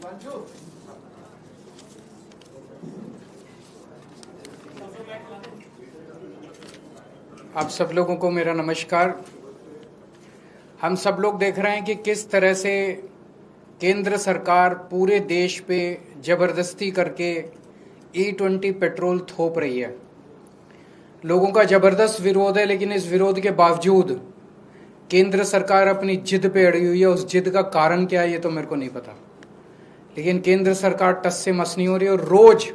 आप सब लोगों को मेरा नमस्कार। हम सब लोग देख रहे हैं कि किस तरह से केंद्र सरकार पूरे देश पे जबरदस्ती करके E20 पेट्रोल थोप रही है। लोगों का जबरदस्त विरोध है, लेकिन इस विरोध के बावजूद केंद्र सरकार अपनी जिद पे अड़ी हुई है। उस जिद का कारण क्या है ये तो मेरे को नहीं पता, लेकिन केंद्र सरकार टस से मस नहीं हो रही और रोज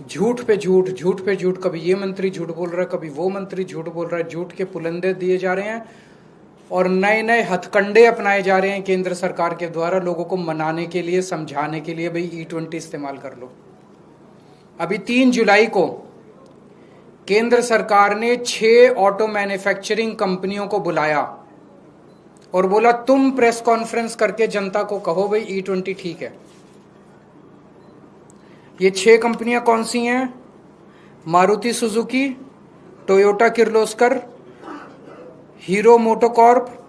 झूठ पे झूठ, कभी ये मंत्री झूठ बोल रहा है, कभी वो मंत्री झूठ बोल रहा है। झूठ के पुलंदे दिए जा रहे हैं और नए नए हथकंडे अपनाए जा रहे हैं केंद्र सरकार के द्वारा लोगों को मनाने के लिए, समझाने के लिए, भाई E20 इस्तेमाल कर लो। अभी 3 जुलाई को केंद्र सरकार ने 6 ऑटो मैन्युफैक्चरिंग कंपनियों को बुलाया और बोला तुम प्रेस कॉन्फ्रेंस करके जनता को कहो भाई E20 ठीक है। ये 6 कंपनियां कौन सी हैं? Maruti Suzuki, Toyota Kirloskar, Hero MotoCorp,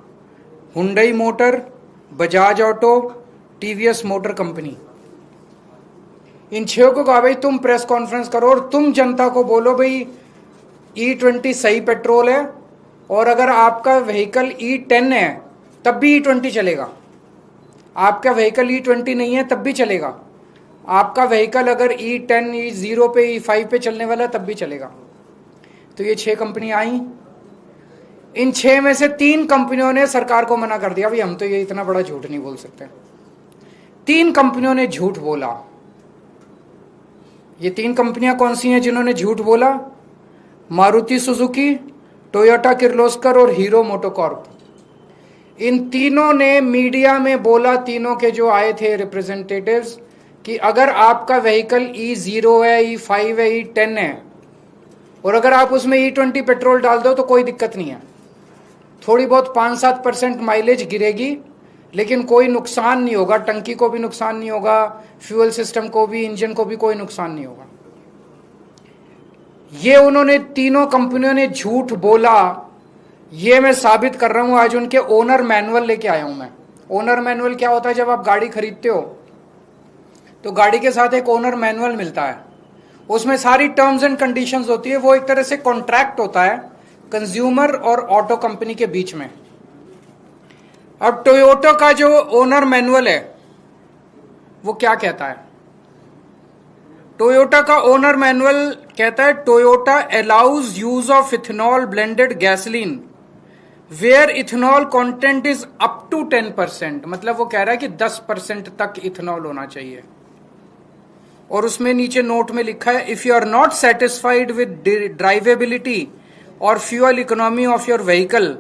Hyundai Motor, Bajaj Auto, TVS Motor company. इन 6 को कहा भाई तुम प्रेस कॉन्फ्रेंस करो और तुम जनता को बोलो भाई E20 सही पेट्रोल है, और अगर आपका व्हीकल E10 है तब भी E20 चलेगा। आपका व्हीकल E20 नहीं है तब भी चलेगा। आपका व्हीकल अगर E10, E0 पे, E5 पे चलने वाला तब भी चलेगा। तो ये 6 कंपनियां आई। इन 6 में से 3 कंपनियों ने सरकार को मना कर दिया, भाई हम तो ये इतना बड़ा झूठ नहीं बोल सकते। 3 कंपनियों ने झूठ बोला। ये 3 कंपनियां कौन सी हैं जिन्होंने झूठ बोला? मारुति सुजुकी, टोयोटा किर्लोस्कर और हीरो मोटोकॉर्प। इन तीनों ने मीडिया में बोला, तीनों के जो आए थे रिप्रेजेंटेटिव्स, कि अगर आपका व्हीकल E0 है, E5 है, E10 है और अगर आप उसमें E20 पेट्रोल डाल दो तो कोई दिक्कत नहीं है। थोड़ी बहुत 5-7% माइलेज गिरेगी, लेकिन कोई नुकसान नहीं होगा। टंकी को भी नुकसान नहीं होगा, फ्यूल सिस्टम को भी, इंजन को भी कोई नुकसान नहीं होगा। ये उन्होंने तीनों कंपनियों ने झूठ बोला। ये मैं साबित कर रहा हूं। आज उनके ओनर मैनुअल लेके आया हूं मैं। ओनर मैनुअल क्या होता है? जब आप गाड़ी खरीदते हो तो गाड़ी के साथ एक ओनर मैनुअल मिलता है, उसमें सारी टर्म्स एंड कंडीशंस होती है। वो एक तरह से कॉन्ट्रैक्ट होता है कंज्यूमर और ऑटो कंपनी के बीच में। अब टोयोटा का जो ओनर मैनुअल है वो क्या कहता है? टोयोटा का ओनर मैनुअल कहता है Toyota allows use of ethanol blended gasoline where ethanol content is up to 10%। मतलब वो कह रहा है कि 10% तक इथेनॉल होना चाहिए। और उसमें नीचे नोट में लिखा है, if you are not satisfied with drivability और fuel economy of your vehicle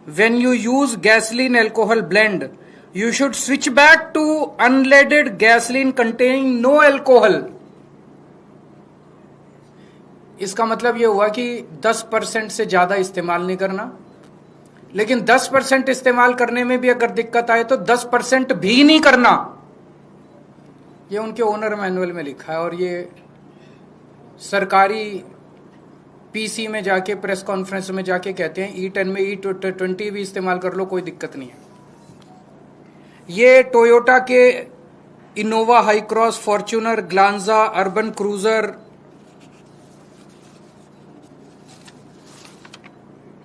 when you use gasoline alcohol blend, you should switch back to unleaded gasoline containing no alcohol. इसका मतलब यह हुआ कि 10% से ज्यादा इस्तेमाल नहीं करना, लेकिन 10% इस्तेमाल करने में भी अगर दिक्कत आए तो 10% भी नहीं करना। ये उनके ओनर मैनुअल में लिखा है। और ये सरकारी पीसी में जाके, प्रेस कॉन्फ्रेंस में जाके कहते हैं E10 में E20 भी इस्तेमाल कर लो, कोई दिक्कत नहीं है। ये टोयोटा के Innova high cross, Fortuner, Glanza, urban cruiser,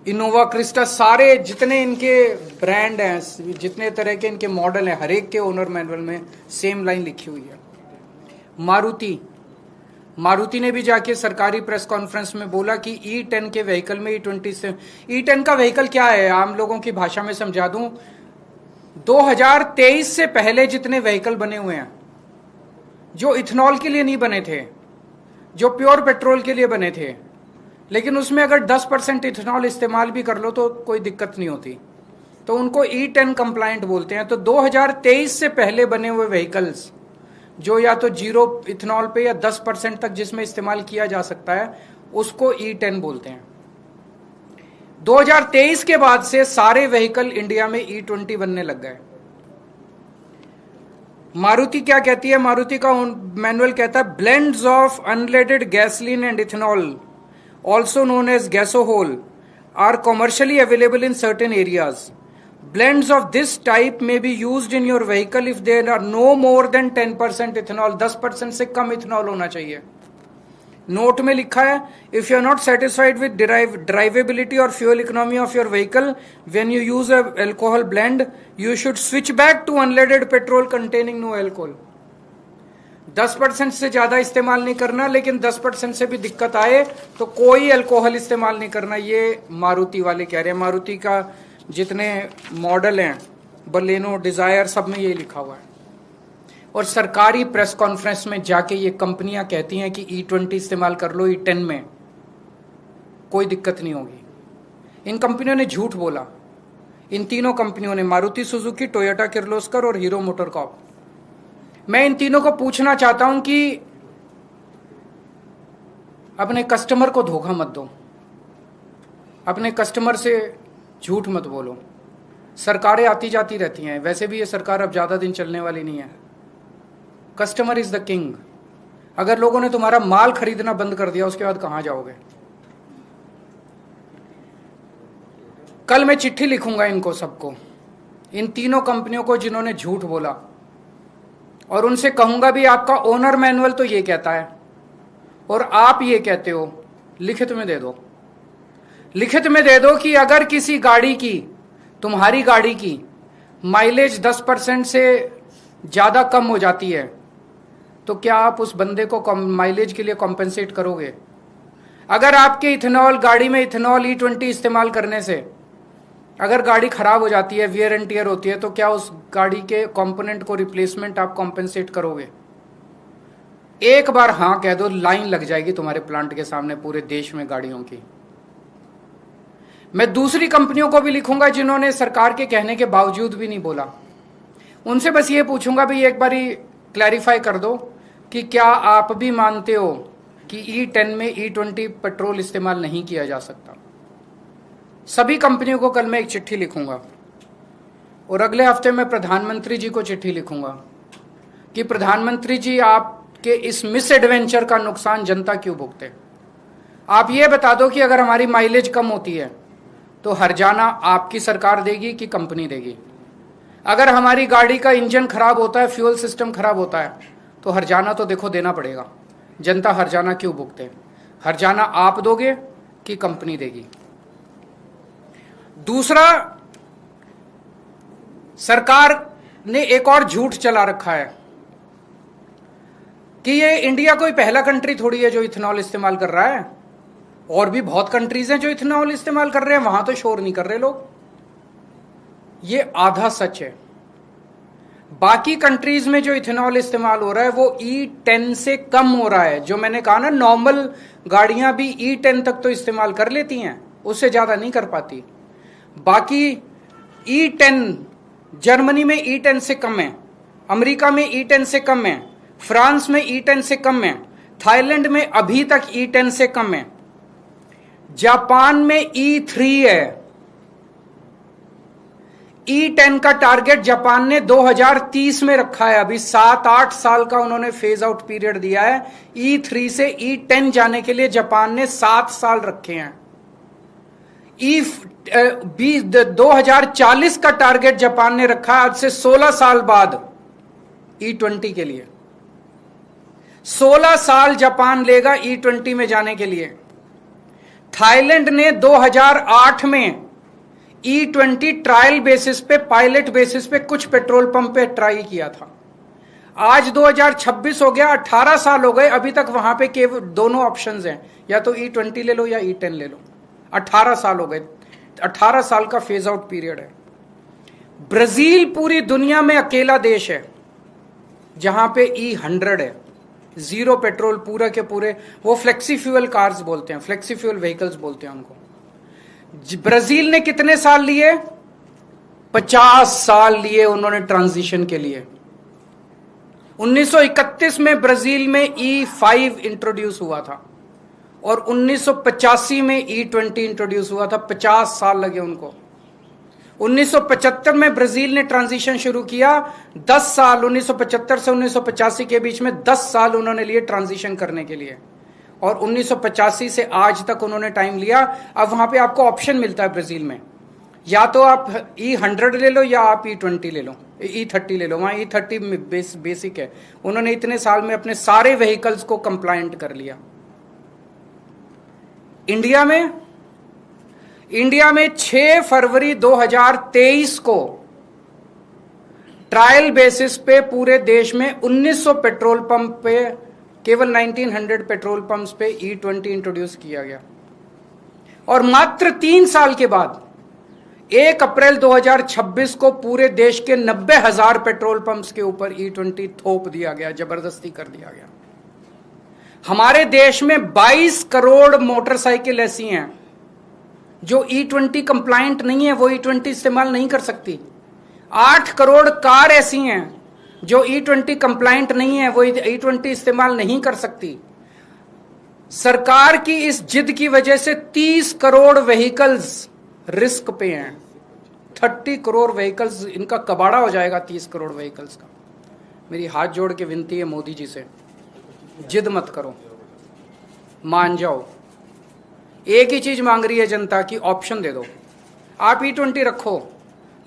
Innova Crysta, सारे जितने इनके ब्रांड हैं, जितने तरह के इनके मॉडल हैं, हर एक के ओनर मैनुअल में सेम लाइन लिखी हुई है। मारुति ने भी जाके सरकारी प्रेस कॉन्फ्रेंस में बोला कि E10 के व्हीकल में E20 से, E10 का व्हीकल क्या है आम लोगों की भाषा में समझा दूं। 2023 से पहले जितने व्हीकल बने हुए हैं जो इथेनॉल के लिए नहीं बने थे, जो प्योर पेट्रोल के लिए बने थे, लेकिन उसमें अगर 10% इथेनॉल इस्तेमाल भी कर लो तो कोई दिक्कत नहीं होती, तो उनको E10 कंप्लायंट बोलते हैं। तो 2023 से पहले बने हुए व्हीकल्स जो या तो 0 इथेनॉल पे या 10% तक जिसमें इस्तेमाल किया जा सकता है, उसको E10 बोलते हैं। 2023 के बाद से सारे व्हीकल इंडिया में E20 बनने लग गए। मारुति क्या कहती है? मारुति का मैनुअल कहता है blends of unleaded gasoline and ethanol also known as gasohol are commercially available in certain areas. Blends of this type may be used in your vehicle if there are no more than 10% ethanol. 10% से कम ethanol होना चाहिए. Note में लिखा है, if you are not satisfied with drivability or fuel economy of your vehicle when you use a alcohol blend, you should switch back to unleaded petrol containing no alcohol. 10% से ज्यादा इस्तेमाल नहीं करना, लेकिन 10% से भी दिक्कत आए तो कोई अल्कोहल इस्तेमाल नहीं करना. ये मारुति वाले कह रहे हैं. मारुति का जितने मॉडल हैं, बलेनो, डिजायर, सब में ये लिखा हुआ है. और सरकारी प्रेस कॉन्फ्रेंस में जाके ये कंपनियां कहती हैं कि E20 इस्तेमाल कर लो, E10 में कोई दिक्कत नहीं होगी. इन कंपनियों ने झूठ बोला. इन तीनों कंपनियों ने, मारुति सुजुकी, टोयोटा किर्लोस्कर और हीरो मोटरकॉर्प. मैं इन तीनों को पूछना चाहता हूं कि अपने कस्टमर को धोखा मत दो, अपने कस्टमर से झूठ मत बोलो. सरकारें आती जाती रहती हैं, वैसे भी ये सरकार अब ज्यादा दिन चलने वाली नहीं है. Customer is the king. अगर लोगों ने तुम्हारा माल खरीदना बंद कर दिया, उसके बाद कहां जाओगे? कल मैं चिट्ठी लिखूंगा इनको सबको, इन तीनों कंपनियों को जिन्होंने झूठ बोला, और उनसे कहूंगा भी आपका ओनर मैनुअल तो ये कहता है और आप ये कहते हो, लिखित में दे दो. लिखित में दे दो कि अगर किसी गाड़ी की, तुम्हारी गाड़ी की माइलेज 10% से ज्यादा कम हो जाती है तो क्या आप उस बंदे को माइलेज के लिए कॉम्पेंसेट करोगे? अगर आपके इथेनॉल, गाड़ी में इथेनॉल E20 इस्तेमाल करने से अगर गाड़ी खराब हो जाती है, वियर एंड टियर होती है, तो क्या उस गाड़ी के कंपोनेंट को रिप्लेसमेंट आप कॉम्पेंसेट करोगे? एक बार हां कह दो, लाइन लग जाएगी तुम्हारे प्लांट के सामने पूरे देश में गाड़ियों की. मैं दूसरी कंपनियों को भी लिखूंगा जिन्होंने सरकार के कहने के बावजूद भी नहीं बोला. उनसे बस ये पूछूंगा, भी एक बारी क्लैरिफाई कर दो कि क्या आप भी मानते हो कि E10 में E20 पेट्रोल इस्तेमाल नहीं किया जा सकता? सभी कंपनियों को कल मैं एक चिट्ठी लिखूंगा और अगले हफ्ते में प्रधानमंत्री जी को चिट्ठी लिखूंगा कि प्रधानमंत्री जी, आपके इस मिस एडवेंचर का नुकसान जनता क्यों भुगते? आप ये बता दो कि अगर हमारी माइलेज कम होती है तो हर्जाना आपकी सरकार देगी कि कंपनी देगी? अगर हमारी गाड़ी का इंजन खराब होता है, फ्यूल सिस्टम खराब होता है, तो हर्जाना तो देखो देना पड़ेगा. जनता हर्जाना क्यों भुगते? हर्जाना आप दोगे कि कंपनी देगी? दूसरा, सरकार ने एक और झूठ चला रखा है कि ये इंडिया कोई पहला कंट्री थोड़ी है जो इथेनॉल इस्तेमाल कर रहा है. और भी बहुत कंट्रीज हैं जो इथेनॉल इस्तेमाल कर रहे हैं, वहां तो शोर नहीं कर रहे लोग. ये आधा सच है. बाकी कंट्रीज में जो इथेनॉल इस्तेमाल हो रहा है वो E10 से कम हो रहा है. जो मैंने कहा ना, नॉर्मल गाड़ियां भी E10 तक तो इस्तेमाल कर लेती हैं, उससे ज्यादा नहीं कर पाती. बाकी E10, जर्मनी में E10 से कम है, अमेरिका में E10 से कम है, फ्रांस में E10 से कम है, थाईलैंड में अभी तक E10 से कम है, जापान में E3 है. E10 का टारगेट जापान ने 2030 में रखा है. अभी 7-8 साल का उन्होंने फेज आउट पीरियड दिया है. E3 से E10 जाने के लिए जापान ने 7 साल रखे हैं. 2040 का टारगेट जापान ने रखा है, आज से 16 साल बाद E20 के लिए. 16 साल जापान लेगा E20 में जाने के लिए. थाईलैंड ने 2008 में E20 ट्रायल बेसिस पे, पायलट बेसिस पे कुछ पेट्रोल पंप पे ट्राई किया था. आज 2026 हो गया, 18 साल हो गए, अभी तक वहां पे केवल दोनों ऑप्शंस हैं, या तो E20 ले लो या E10 ले लो. 18 साल हो गए. 18 साल का फेज आउट पीरियड है. ब्राजील पूरी दुनिया में अकेला देश है जहां पे E100 है, जीरो पेट्रोल पूरा के पूरे. वो फ्लेक्सी फ्यूल कार्स बोलते हैं, फ्लेक्सी फ्यूल व्हीकल्स बोलते हैं उनको. ब्राजील ने कितने साल लिए? 50 साल लिए उन्होंने ट्रांजिशन के लिए. 1931 में ब्राजील में E5 इंट्रोड्यूस हुआ था और 1985 में E20 इंट्रोड्यूस हुआ था. 50 साल लगे उनको. 1975 में ब्राजील ने ट्रांजिशन शुरू किया. 10 साल, 1975 से 1985 के बीच में 10 साल उन्होंने लिए ट्रांजिशन करने के लिए, और 1985 से आज तक उन्होंने टाइम लिया. अब वहां पे आपको ऑप्शन मिलता है ब्राजील में, या तो आप E100 ले लो या आप E20 ले लो, E30 ले लो, वहां E30 बेसिक है। उन्होंने इतने साल में अपने सारे व्हीकल्स को कंप्लायंट कर लिया। इंडिया में 6 फरवरी 2023 को ट्रायल बेसिस पे पूरे देश में 1900 पेट्रोल पंप पे, केवल 1900 पेट्रोल पंप्स पे E20 इंट्रोड्यूस किया गया। और मात्र 3 साल के बाद 1 अप्रैल 2026 को पूरे देश के 90,000 पेट्रोल पंप्स के ऊपर E20 थोप दिया गया, जबरदस्ती कर दिया गया। हमारे देश में 22 करोड़ मोटरसाइकिल ऐसी हैं जो E20 कंप्लायंट नहीं है, वो E20 इस्तेमाल नहीं कर सकती। 8 करोड़ कार ऐसी हैं जो E20 कंप्लायंट नहीं है, वो E20 इस्तेमाल नहीं कर सकती। सरकार की इस जिद की वजह से 30 करोड़ व्हीकल्स रिस्क पे हैं। 30 करोड़ व्हीकल्स, इनका कबाड़ा हो जाएगा 30 करोड़ व्हीकल्स का। मेरी हाथ जोड़ के विनती है मोदी जी से, जिद मत करो, मान जाओ। एक ही चीज मांग रही है जनता की, ऑप्शन दे दो। आप E20 रखो,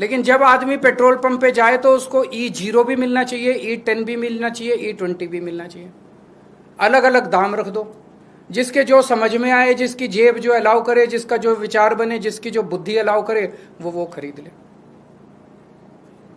लेकिन जब आदमी पेट्रोल पंप पे जाए तो उसको E0 भी मिलना चाहिए, E10 भी मिलना चाहिए, E20 भी मिलना चाहिए। अलग अलग दाम रख दो, जिसके जो समझ में आए, जिसकी जेब जो अलाउ करे, जिसका जो विचार बने, जिसकी जो बुद्धि अलाउ करे, वो खरीद ले।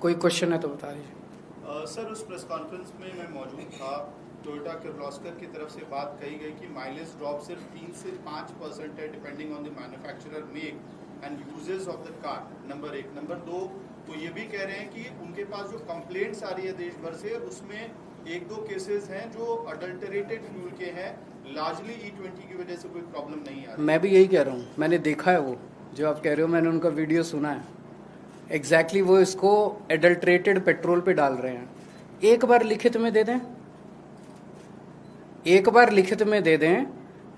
कोई क्वेश्चन है तो बता दीजिए। सर, उस प्रेस कॉन्फ्रेंस में मैं मौजूद था। टोयोटा किर्लोस्कर की तरफ से बात कही गई कि माइलेज ड्रॉप सिर्फ 3 से 5% है, depending on the manufacturer make and uses of the car. Number 1। Number 2, तो ये भी कह रहे हैं कि उनके पास जो कंप्लेंट्स आ रही है देश भर से, उसमें 1-2 केसेस हैं जो अडल्टरेटेड फ्यूल के हैं। लार्जली E20 की वजह से कोई प्रॉब्लम नहीं आ रही। मैं भी यही कह रहा हूँ, मैंने देखा है वो जो आप कह रहे हो, मैंने उनका वीडियो सुना है। एग्जैक्टली वो इसको एडल्ट्रेटेड पेट्रोल पे डाल रहे हैं। एक बार लिखित में दे दें, एक बार लिखित में दे दें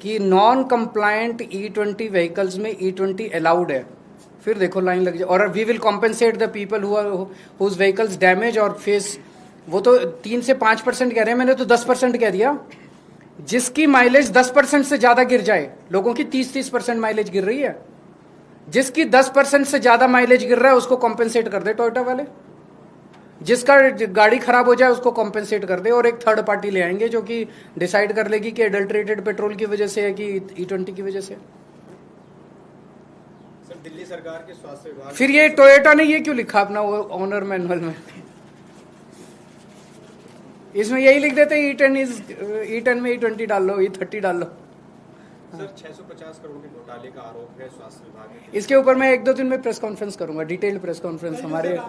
कि नॉन कंप्लायंट E20 व्हीकल्स में E20 अलाउड है, फिर देखो लाइन लग जाए। और we will compensate the people whose vehicles damage और फेस। वो तो 3 से 5% कह रहे हैं, मैंने तो 10% कह दिया। जिसकी माइलेज 10% से ज्यादा गिर जाए, लोगों की 30% माइलेज गिर रही है, जिसकी 10% से ज्यादा माइलेज गिर रहा है उसको कॉम्पेंसेट कर दे टोयोटा वाले। जिसका गाड़ी खराब हो जाए उसको कॉम्पेंसेट कर दे, और एक थर्ड पार्टी ले आएंगे जो कि डिसाइड कर लेगी कि एडल्ट्रेटेड पेट्रोल की वजह से है कि E20 की वजह से। सर, दिल्ली सरकार के स्वास्थ्य विभाग, फिर ये टोयोटा ने ये क्यों लिखा अपना वो ऑनर मैनुअल में? इसमें यही लिख देते E10 में E20 डाल लो, E30 डाल लो। सर, 650 करोड़ के घोटाले का आरोप है स्वास्थ्य विभाग में। इसके ऊपर मैं 1-2 दिन में प्रेस कॉन्फ्रेंस करूंगा, डिटेल्ड प्रेस कॉन्फ्रेंस। हमारे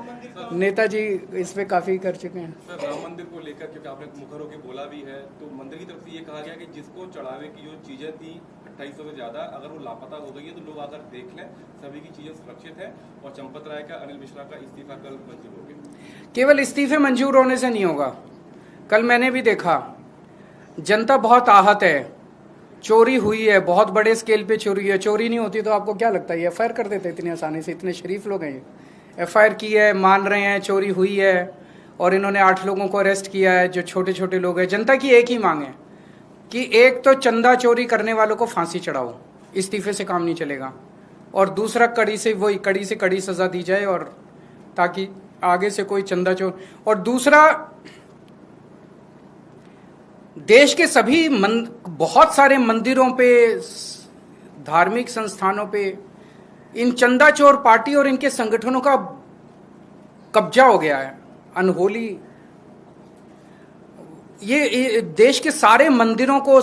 नेताजी इस पे काफी कर चुके हैं। सर, राम मंदिर को लेकर, क्योंकि आपने मुखर होकर बोला भी है, तो मंदिर की तरफ से ये कहा गया कि जिसको चढ़ावे की जो चीजें थी 2800 से ज्यादा, अगर वो लापता हो गई है तो लोग आकर देख लें, सभी की चीजें सुरक्षित है। और चंपत राय का, अनिल मिश्रा का इस्तीफा कल मंजूर हो गया। केवल इस्तीफे मंजूर होने से नहीं होगा। कल मैंने भी देखा, जनता बहुत आहत है। चोरी हुई है, बहुत बड़े स्केल पे चोरी है। चोरी नहीं होती तो आपको क्या लगता है FIR कर देते इतनी आसानी से? इतने शरीफ लोग हैं ये। FIR की है, मान रहे हैं चोरी हुई है, और इन्होंने 8 लोगों को अरेस्ट किया है जो छोटे छोटे लोग हैं। जनता की एक ही मांग है कि एक तो चंदा चोरी करने वालों को फांसी चढ़ाओ, इस्तीफे से काम नहीं चलेगा, और दूसरा कड़ी से कड़ी सजा दी जाए, और ताकि आगे से कोई चंदा चोर। और दूसरा, देश के सभी बहुत सारे मंदिरों पे, धार्मिक संस्थानों पे इन चंदा चोर पार्टी और इनके संगठनों का कब्जा हो गया है। अनहोली, ये देश के सारे मंदिरों को